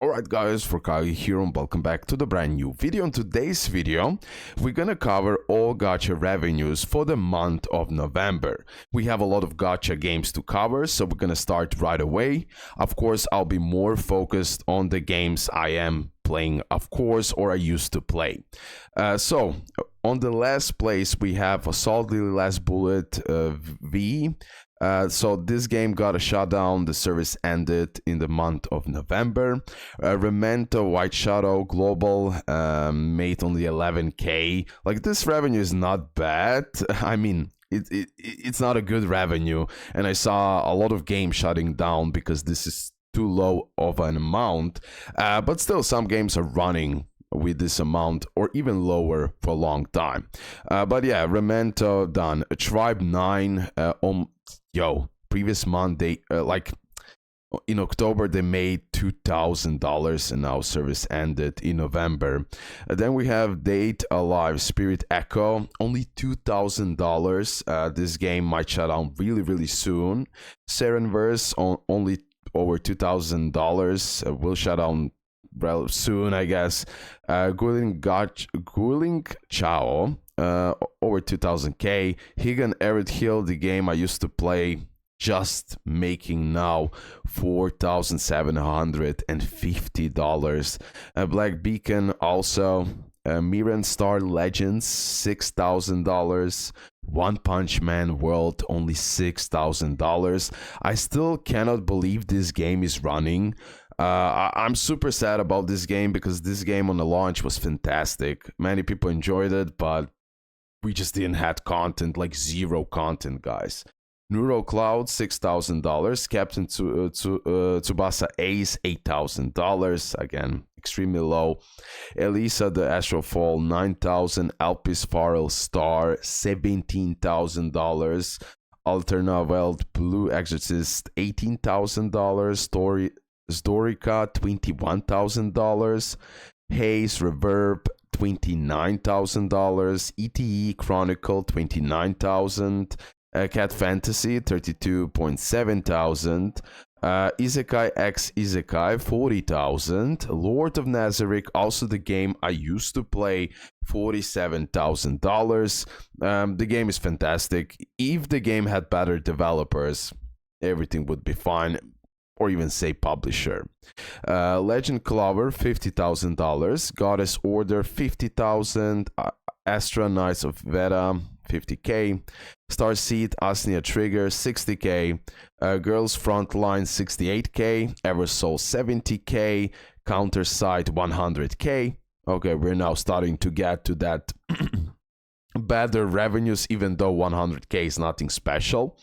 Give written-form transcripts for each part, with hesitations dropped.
Alright guys, RoKage here and welcome back to the brand new video. In today's video, we're gonna cover all gacha revenues for the month of November. We have a lot of gacha games to cover, so we're gonna start right away. Of course, I'll be more focused on the games I am playing, of course, or I used to play. So, on the last place, we have Assault Lily Last Bullet V. So this game got a shutdown. The service ended in the month of November. Remento White Shadow Global made only 11k. Like, this revenue is not bad. I mean, it's not a good revenue, and I saw a lot of games shutting down because this is too low of an amount. But still, some games are running with this amount or even lower for a long time. But yeah, Remento done. Tribe 9 previous month they like in October they made $2,000 and now service ended in November. Then we have Date Alive Spirit Echo, only $2,000. This game might shut down really soon. Serenverse only over $2,000, will shut down soon, I guess. Guiling Chao, over 2000k. Higan Arid Hill, the game I used to play, just making now $4,750. Black Beacon also. Miran Star Legends, $6,000. One Punch Man World, only $6,000. I still cannot believe this game is running. I'm super sad about this game because this game on the launch was fantastic. Many people enjoyed it, but we just didn't have content, like zero content, guys. Neuro Cloud, $6,000. Captain Tsubasa Ace, $8,000. Again, extremely low. Elisa the Astral Fall, $9,000. Alpis Farrell Star, $17,000. Alterna Welt Blue Exorcist, $18,000. Storica, $21,000. Haze Reverb, $29,000. ETE Chronicle, $29,000. Cat Fantasy, $32,700. Isekai X Isekai, $40,000. Lord of Nazarick, also the game I used to play, $47,000. The game is fantastic. If the game had better developers, everything would be fine, or even say publisher. Legend Clover, $50,000. Goddess Order, $50,000. Astra Knights of Veda, $50k. Starseed Asnia Trigger, $60k. Girls Frontline, $68k. Eversoul, $70k. Counterside, $100k. Okay, we're now starting to get to that better revenues, even though 100k is nothing special,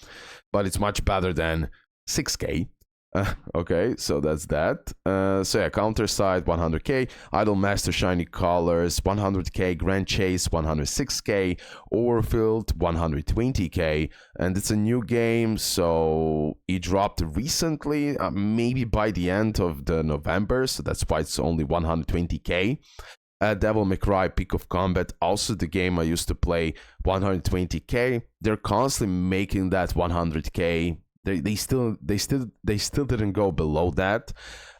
but it's much better than 6k. Okay, so that's that. So yeah, Counterside, 100k. Idol Master Shiny Colors, 100k. Grand Chase, 106k. Overfilled, 120k. And it's a new game, so it dropped recently, maybe by the end of the November, so that's why it's only 120k. Devil May Cry Peak of Combat, also the game I used to play, 120k. They're constantly making that 100k. They still didn't go below that,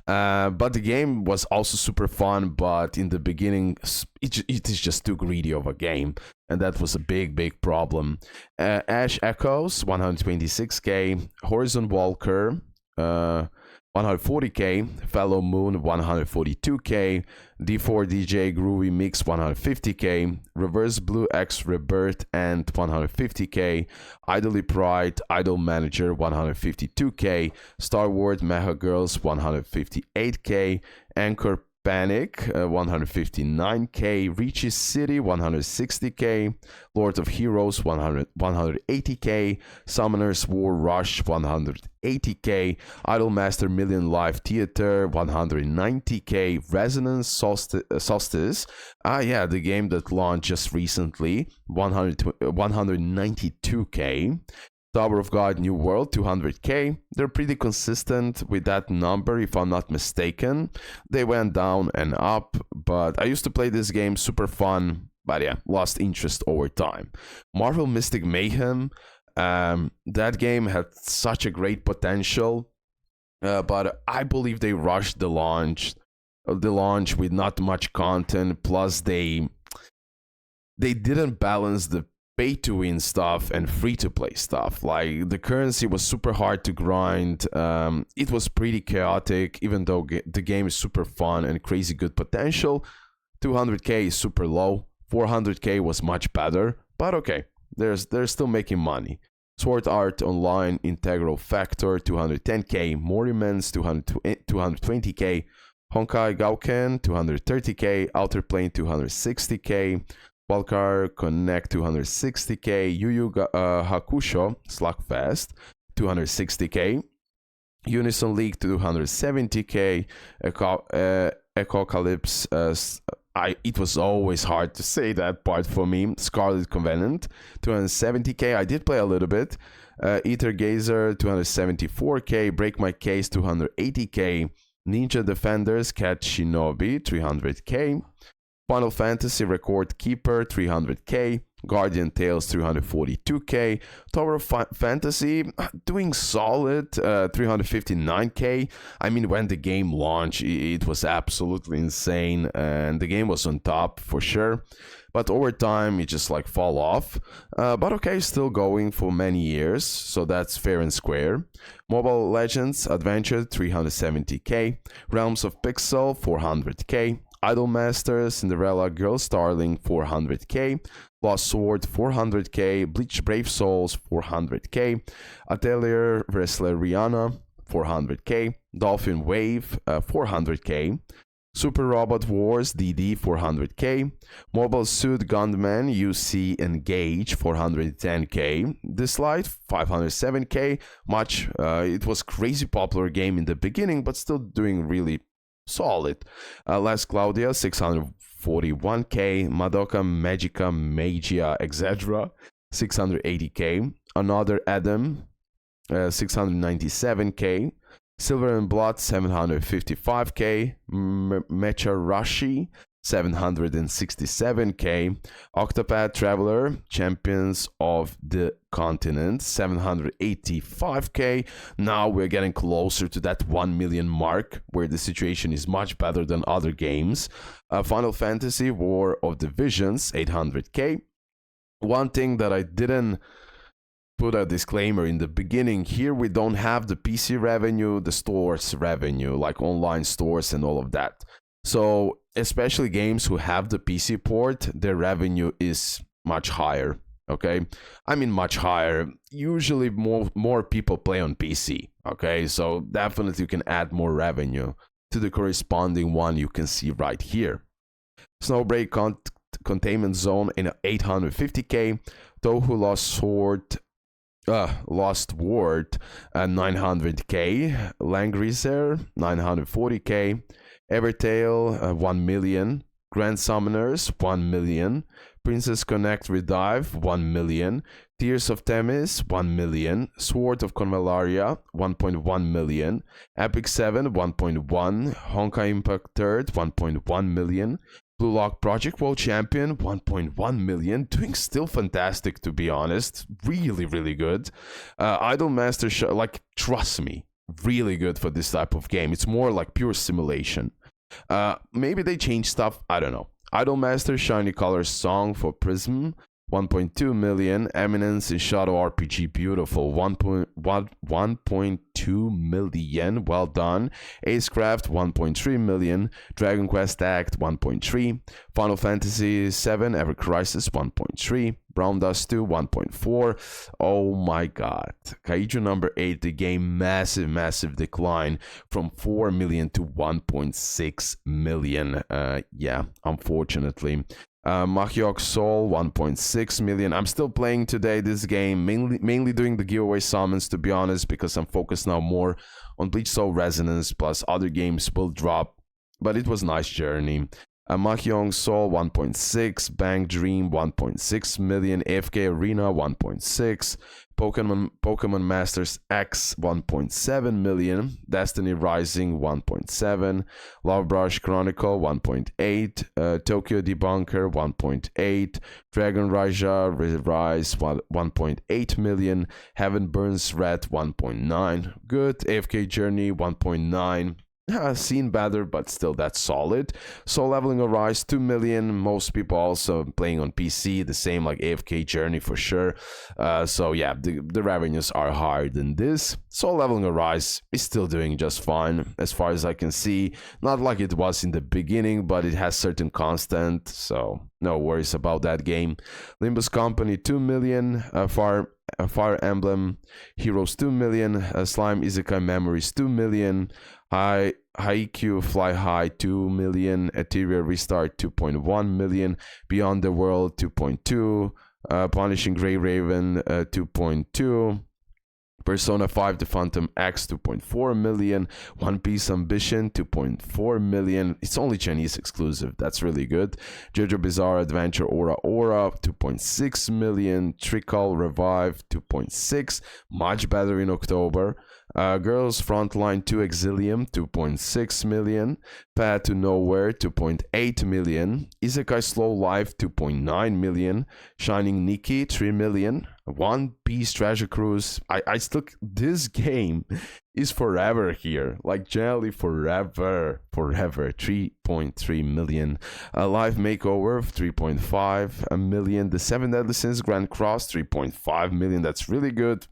but the game was also super fun. But in the beginning, it is just too greedy of a game, and that was a big problem. Ash Echoes, 126k. Horizon Walker, 140k. Fellow Moon, 142k. D4DJ Groovy Mix, 150k. Reverse Blue X Rebirth and 150k. Idly Pride Idol Manager, 152k. Star Wars Mecha Girls, 158k. Anchor Panic, 159k. Reaches City, 160k. Lord of Heroes, 180k. Summoners War Rush, 180k. Idolmaster Million Life Theater, 190k. Resonance Solstice, yeah, the game that launched just recently, 192k. Tower of God New World, 200k. They're pretty consistent with that number, if I'm not mistaken. They went down and up, but I used to play this game, super fun, but yeah, lost interest over time. Marvel Mystic Mayhem, that game had such a great potential, but I believe they rushed the launch. the launch with not much content, plus they didn't balance the pay to win stuff and free to play stuff. Like the currency was super hard to grind. It was pretty chaotic, even though the game is super fun and crazy good potential. 200k is super low. 400k was much better, but okay, they're still making money. Sword Art Online Integral Factor 210k, more immense 220k, Honkai Gauken 230k, Outer Plane 260k, Valkar Connect 260k, Yu Yu Hakusho Slugfest 260k, Unison League 270k, Ecocalypse. It was always hard to say that part for me. Scarlet Covenant 270k. I did play a little bit. Ether Gazer 274k. Break My Case 280k. Ninja Defenders Cat Shinobi 300k. Final Fantasy Record Keeper 300k, Guardian Tales 342k, Tower of Fantasy doing solid 359k. I mean, when the game launched, it was absolutely insane, and the game was on top for sure. But over time, it just like fall off. But okay, still going for many years, so that's fair and square. Mobile Legends Adventure 370k, Realms of Pixel 400k. Idolmaster, Cinderella Girl Starling 400k, Lost Sword 400k, Bleach Brave Souls 400k, Atelier Wrestler Rihanna 400k, Dolphin Wave 400k, Super Robot Wars DD 400k, Mobile Suit Gundam UC Engage 410k, This Light 507k, much. It was crazy popular game in the beginning, but still doing really solid. Last Claudia 641k, Madoka Magica Magia etc 680k, Another Adam 697k, Silver and Blood 755k, Mecha Rashi 767k, Octopath Traveler Champions of the Continent 785k. Now we're getting closer to that 1 million mark, where the situation is much better than other games. Final Fantasy War of the Visions 800k. One thing that I didn't put a disclaimer in the beginning, here we don't have the PC revenue, the stores revenue, like online stores and all of that. So especially games who have the PC port, their revenue is much higher. Okay, I mean much higher. Usually more people play on PC. Okay, so definitely you can add more revenue to the corresponding one you can see right here. Snowbreak Containment Zone in 850k, Touhou Lost Ward 900k, Langrisser 940k, Evertale 1 million, Grand Summoners 1 million, Princess Connect Redive 1 million, Tears of Themis 1 million, Sword of Convalaria 1.1 million, Epic 7 1.1, Honkai Impact 3rd 1.1 million, Blue Lock Project World Champion 1.1 million, doing still fantastic, to be honest, really good. Idolmaster like, trust me, really good for this type of game. It's more like pure simulation. Maybe they change stuff, I don't know. Idolmaster Shiny Colors Song for Prism 1.2 million, Eminence in Shadow RPG Beautiful 1.2 million, well done. Acecraft 1.3 million, Dragon Quest Act 1.3, Final Fantasy 7 Ever Crisis 1.3, Brown Dust 2 1.4. Oh my god, Kaiju number 8, the game massive decline from 4 million to 1.6 million. Yeah, unfortunately. Machiok Soul 1.6 million. I'm still playing today this game, mainly doing the giveaway summons, to be honest, because I'm focused now more on Bleach Soul Resonance, plus other games will drop, but it was a nice journey. Machiong Soul 1.6, Bang Dream 1.6 million, AFK Arena 1.6, Pokemon Masters X 1.7 million, Destiny Rising 1.7, Love Brush Chronicle 1.8, Tokyo Debunker 1.8, Dragon Raja Rise 1.8 million, Heaven Burns Red 1.9, good, AFK Journey 1.9, seen better, but still that's solid. Soul Leveling Arise 2 million. Most people also playing on PC, the same like AFK Journey for sure. So yeah, the revenues are higher than this. Soul Leveling Arise is still doing just fine as far as I can see. Not like it was in the beginning, but it has certain constant, so no worries about that game. Limbus Company 2 million. Fire Emblem Heroes 2 million. Slime Isekai Memories 2 million. Haikyuu Fly High 2 million, Ethereal Restart 2.1 million, Beyond the World 2.2, Punishing Grey Raven 2.2, Persona 5 The Phantom X 2.4 million, One Piece Ambition 2.4 million. It's only Chinese exclusive, that's really good. JoJo Bizarre Adventure Aura 2.6 million, Trickle Revive 2.6, much better in October. Girls Frontline 2 Exilium 2.6 million, Path to Nowhere 2.8 million, Isekai Slow Life 2.9 million, Shining Nikki 3 million, One Piece Treasure Cruise. I still, this game is forever here, like generally forever 3.3 million. Live Makeover 3.5 million, The Seven Deadly Sins Grand Cross 3.5 million. That's really good.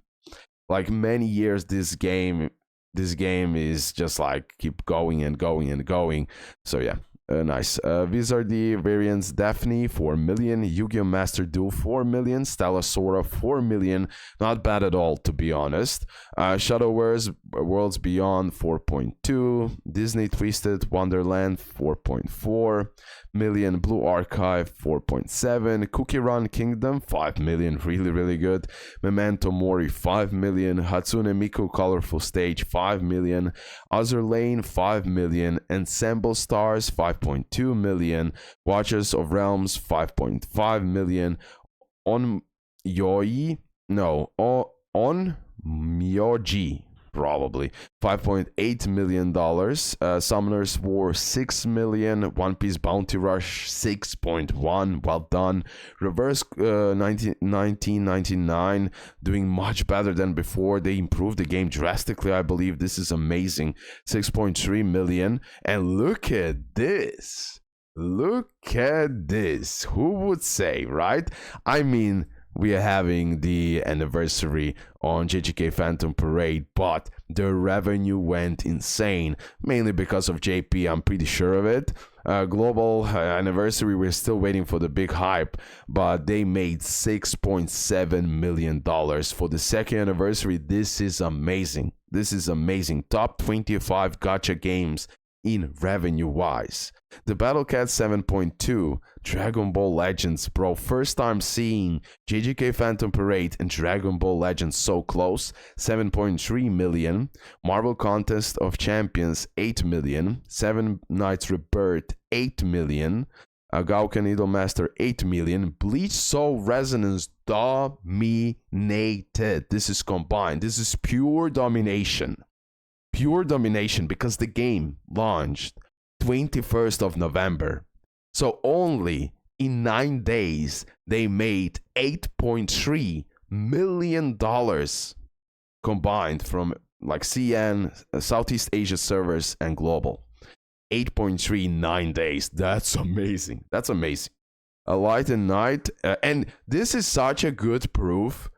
Like many years, this game is just like keep going and going and going. So yeah, nice. Wizardy Variants Daphne 4 million, Yu-Gi-Oh! Master Duel 4 million, Stella Sora 4 million. Not bad at all, to be honest. Shadow Worlds Beyond 4.2, Disney Twisted Wonderland 4.4 million, Blue Archive 4.7, Cookie Run Kingdom 5 million, really good. Memento Mori 5 million, Hatsune Miku Colorful Stage 5 million, Azur Lane 5 million, Ensemble Stars 5.2 million, Watchers of Realms 5.5 million, On Myoji probably $5.8 million, Summoner's War 6 million, One Piece Bounty Rush 6.1, well done. Reverse 1999 doing much better than before. They improved the game drastically, I believe. This is amazing. 6.3 million. And look at this, who would say, right? I mean, we are having the anniversary on JJK Phantom Parade, but the revenue went insane, mainly because of JP, I'm pretty sure of it. Global anniversary, we're still waiting for the big hype, but they made $6.7 million for the second anniversary. This is amazing. Top 25 gacha games in revenue wise. The Battlecat 7.2, Dragon Ball Legends, bro. First time seeing JJK Phantom Parade and Dragon Ball Legends so close. 7.3 million. Marvel Contest of Champions 8 million. Seven Knights Rebirth 8 million. Gauken Idolmaster 8 million. Bleach Soul Resonance dominated. This is combined. This is pure domination. Because the game launched 21st of November. So only in 9 days, they made $8.3 million combined from like CN, Southeast Asia servers, and global. 8.3 in 9 days. That's amazing. A Light and Night. And this is such a good proof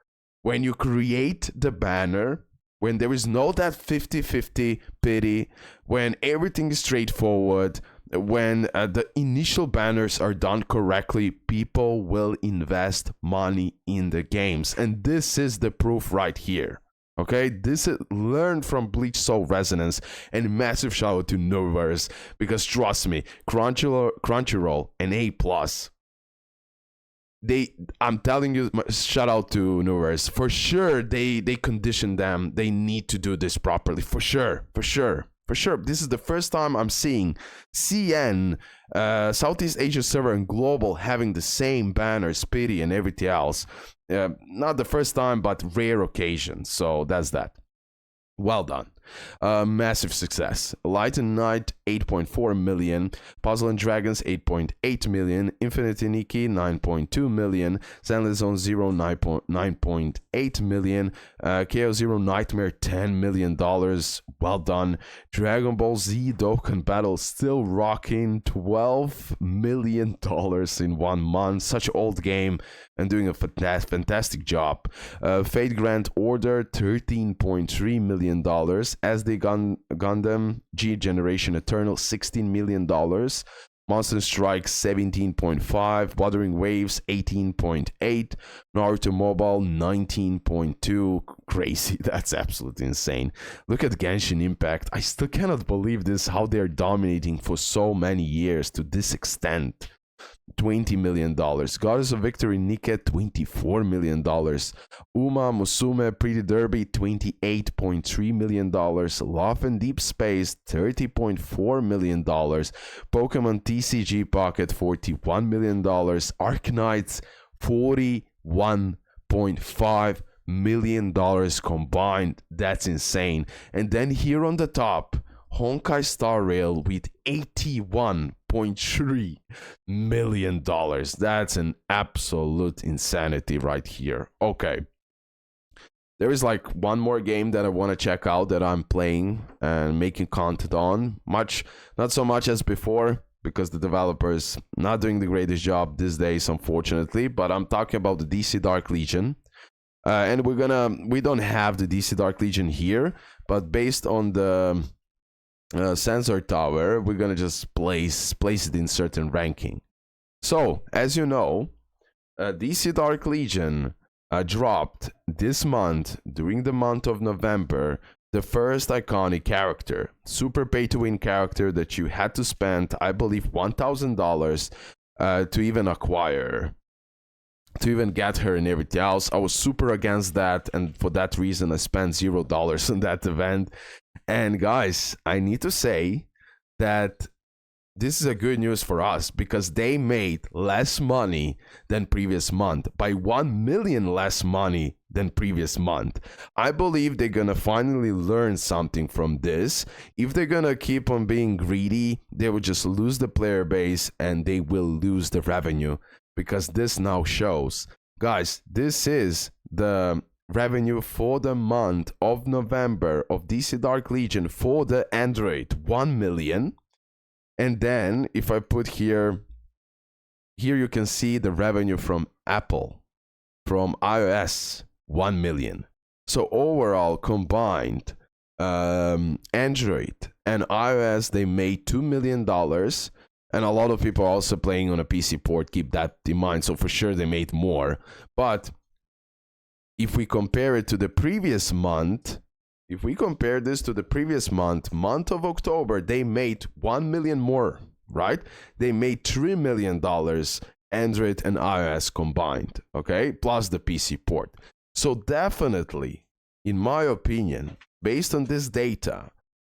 when you create the banner, when there is no that 50-50 pity, when everything is straightforward, when the initial banners are done correctly, people will invest money in the games. And this is the proof right here. Okay, this is learned from Bleach Soul Resonance, and massive shout out to Noverse, because trust me, Crunchyroll and A+, I'm telling you, shout out to Noverse. For sure, they condition them. They need to do this properly. For sure. This is the first time I'm seeing CN, Southeast Asia server, and global having the same banners, pity, and everything else. Not the first time, but rare occasion. So that's that. Well done. Massive success. Light and Night 8.4 million, Puzzle and Dragons 8.8 million, Infinity Nikki 9.2 million, Zenless Zone Zero 9.8 million, KO Zero Nightmare $10 million. Well done. Dragon Ball Z Dokkan Battle still rocking $12 million in 1 month. Such an old game and doing a fantastic job. Fate Grand Order $13.3 million. SD Gundam G Generation Eternal $16 million. Monster Strike 17.5, Wuthering Waves 18.8, Naruto Mobile 19.2. Crazy, that's absolutely insane. Look at Genshin Impact. I still cannot believe this, how they're dominating for so many years to this extent. $20 million. Goddess of Victory Nika $24 million. Uma Musume Pretty Derby $28.3 million. Love and Deep Space $30.4 million. Pokemon TCG Pocket $41 million. Arknights $41.5 million combined. That's insane. And then here on the top, Honkai Star Rail with $81.3 million. That's an absolute insanity right here. Okay. There is like one more game that I want to check out that I'm playing and making content on. Not so much as before, because the developers not doing the greatest job these days, unfortunately. But I'm talking about the DC Dark Legion. And we don't have the DC Dark Legion here, but based on the sensor tower, we're gonna just place it in certain ranking. So as you know, DC Dark Legion dropped this month, during the month of November, the first iconic character, super pay to win character that you had to spend, I believe, $1,000 to even acquire, to even get her and everything else. I was super against that, and for that reason I spent $0 on that event. And guys, I need to say that this is a good news for us, because they made less money than previous month, by 1 million less money than previous month. I believe they're gonna finally learn something from this. If they're gonna keep on being greedy, they will just lose the player base and they will lose the revenue, because this now shows, guys, this is the revenue for the month of November of DC Dark Legion for the Android, 1 million. And then if I put here you can see the revenue from Apple, from iOS, 1 million. So overall combined, Android and iOS, they made $2 million. And a lot of people are also playing on a PC port, keep that in mind. So for sure they made more. But if we compare it to the previous month, if we compare this to the previous month of October, they made 1 million more, right? They made $3 million, Android and iOS combined, okay? Plus the PC port. So definitely, in my opinion, based on this data,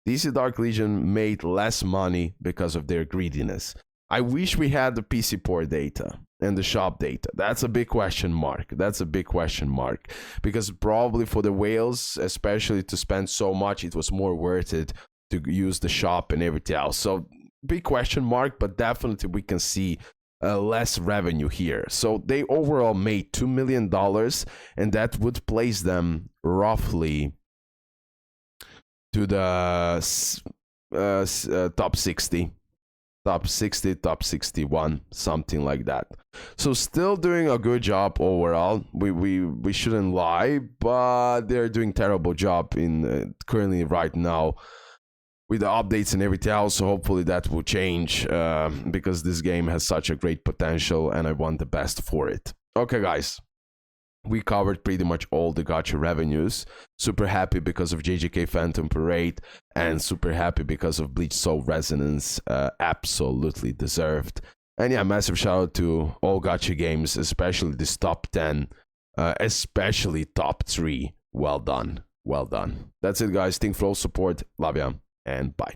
DC Dark Legion made less money because of their greediness. I wish we had the PC port data and the shop data. That's a big question mark. That's a big question mark. Because probably for the whales, especially to spend so much, it was more worth it to use the shop and everything else. So big question mark, but definitely we can see less revenue here. So they overall made $2 million, and that would place them roughly to the top 60. Top 60, top 61, something like that. So still doing a good job overall. We shouldn't lie, but they're doing terrible job in currently right now with the updates and everything else. So hopefully that will change, because this game has such a great potential and I want the best for it. Okay, guys. We covered pretty much all the gacha revenues. Super happy because of JJK Phantom Parade, and super happy because of Bleach Soul Resonance. Absolutely deserved. And yeah, massive shout out to all gacha games, especially this top 10, especially top 3. Well done. Well done. That's it, guys. Thanks for all support. Love ya, and bye.